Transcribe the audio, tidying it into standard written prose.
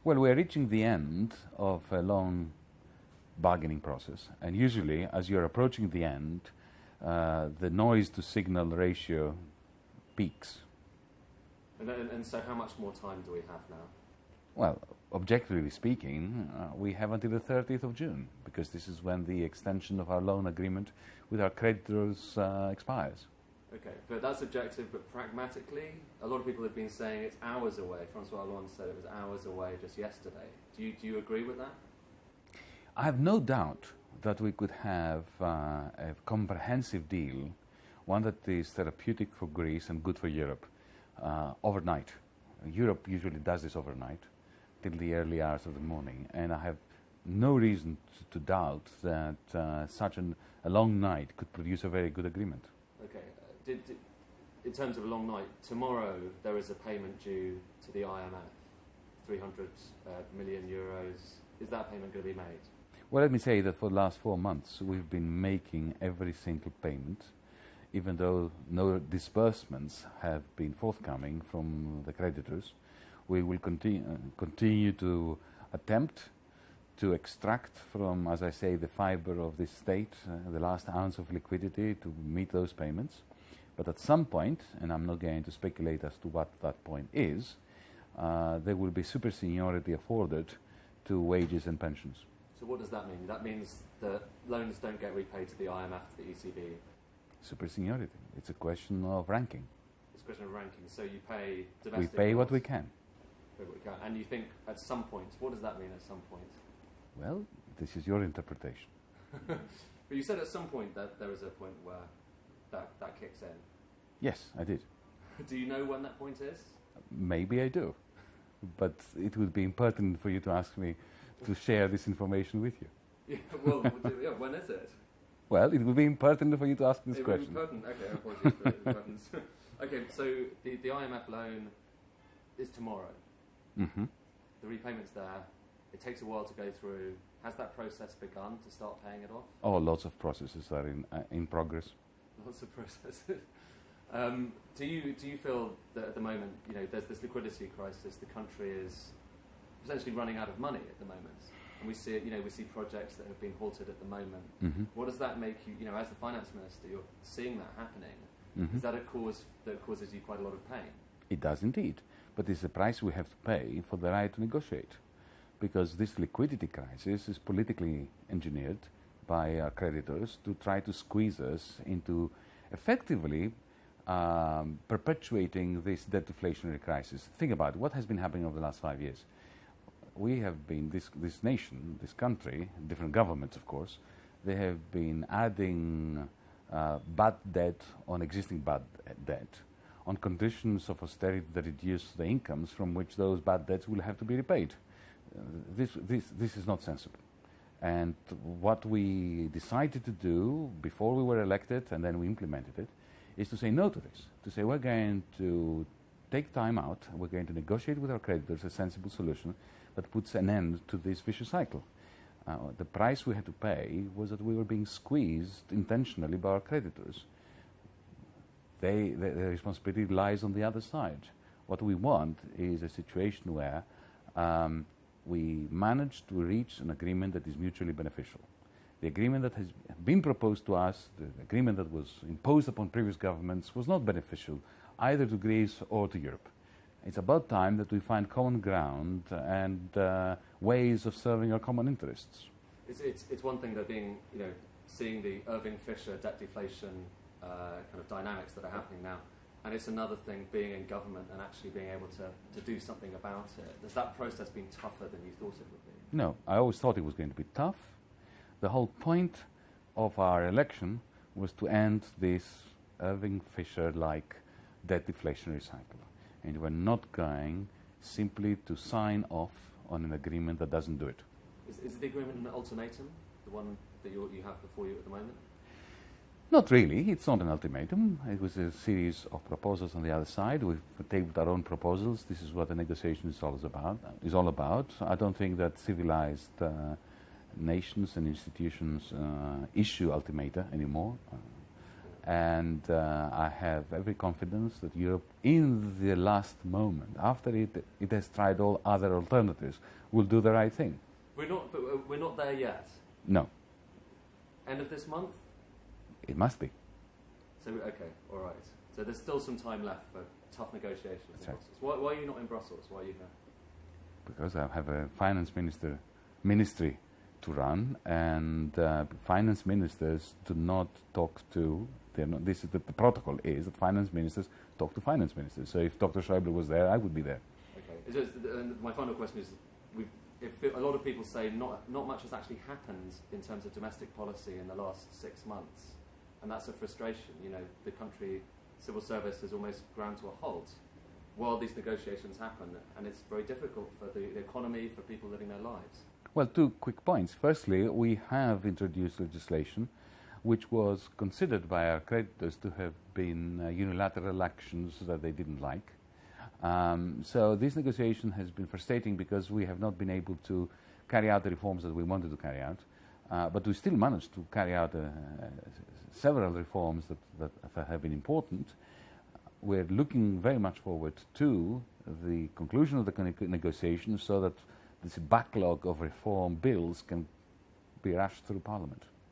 Well, we're reaching the end of a long bargaining process, and usually, as you're approaching the end, the noise-to-signal ratio peaks. And so how much more time do we have now? Well, objectively speaking, we have until the 30th of June, because this is when the extension of our loan agreement with our creditors expires. Okay, but that's objective, but pragmatically, a lot of people have been saying it's hours away. Francois Hollande said it was hours away just yesterday. Do you agree with that? I have no doubt that we could have a comprehensive deal, one that is therapeutic for Greece and good for Europe, overnight. Europe usually does this overnight, till the early hours of the morning, and I have no reason to doubt that such a long night could produce a very good agreement. Okay. In terms of a long night, tomorrow there is a payment due to the IMF, 300 million euros. Is that payment going to be made? Well, let me say that for the last 4 months we've been making every single payment, even though no disbursements have been forthcoming from the creditors. We will continue to attempt to extract from, as I say, the fiber of this state, the last ounce of liquidity to meet those payments. But at some point, and I'm not going to speculate as to what that point is, there will be super seniority afforded to wages and pensions. So what does that mean? That means that loans don't get repaid to the IMF, to the ECB? Super seniority. It's a question of ranking. It's a question of ranking. So you pay domestic... We pay what we can. And you think at some point, what does that mean at some point? Well, this is your interpretation. But you said at some point that there is a point where that kicks in. Yes, I did. Do you know when that point is? Maybe I do. But it would be impertinent for you to ask me to share this information with you. Yeah, well, when is it? Well, it would be impertinent for you to ask this question. Impertinent. Okay, apologies for the impertinence. Okay, so the IMF loan is tomorrow. Mm-hmm. The repayment's there. It takes a while to go through. Has that process begun to start paying it off? Oh, lots of processes are in progress. Lots of processes. Do you feel that at the moment, there's this liquidity crisis? The country is essentially running out of money at the moment, and we see we see projects that have been halted at the moment. Mm-hmm. What does that make you? As the finance minister, you're seeing that happening. Mm-hmm. Is that a cause that causes you quite a lot of pain? It does indeed, but it's the price we have to pay for the right to negotiate, because this liquidity crisis is politically engineered by our creditors to try to squeeze us into effectively perpetuating this debt deflationary crisis. Think about it. What has been happening over the last 5 years? We have been, this nation, this country, different governments of course, they have been adding bad debt on existing bad debt on conditions of austerity that reduce the incomes from which those bad debts will have to be repaid. This is not sensible. And what we decided to do before we were elected, and then we implemented it, is to say no to this. To say we're going to take time out, we're going to negotiate with our creditors a sensible solution that puts an end to this vicious cycle. The price we had to pay was that we were being squeezed intentionally by our creditors. The responsibility lies on the other side. What we want is a situation where we manage to reach an agreement that is mutually beneficial. The agreement that has been proposed to us, the agreement that was imposed upon previous governments, was not beneficial either to Greece or to Europe. It's about time that we find common ground and ways of serving our common interests. It's one thing that seeing the Irving Fisher debt deflation kind of dynamics that are happening now, and it's another thing being in government and actually being able to do something about it. Has that process been tougher than you thought it would be? No, I always thought it was going to be tough. The whole point of our election was to end this Irving Fisher-like debt deflationary cycle. And we're not going simply to sign off on an agreement that doesn't do it. Is the agreement an ultimatum, the one that you have before you at the moment? Not really. It's not an ultimatum. It was a series of proposals on the other side. We've tabled our own proposals. This is what the negotiation is all about. I don't think that civilized nations and institutions issue ultimata anymore. And I have every confidence that Europe, in the last moment, after it has tried all other alternatives, will do the right thing. We're not there yet. No. End of this month? It must be. So, okay, all right. So there's still some time left for tough negotiations in That's Brussels. Why are you not in Brussels? Why are you here? Because I have a finance ministry to run, and finance ministers do not talk to. This is the protocol is that finance ministers talk to finance ministers. So if Dr. Schäuble was there, I would be there. Okay. And my final question is: a lot of people say not much has actually happened in terms of domestic policy in the last 6 months, and that's a frustration. You know, the country civil service has almost ground to a halt while these negotiations happen, and it's very difficult for the economy, for people living their lives. Well, 2 quick points. Firstly, we have introduced legislation which was considered by our creditors to have been unilateral actions that they didn't like. So this negotiation has been frustrating because we have not been able to carry out the reforms that we wanted to carry out, but we still managed to carry out several reforms that have been important. We're looking very much forward to the conclusion of the negotiations so that this backlog of reform bills can be rushed through Parliament.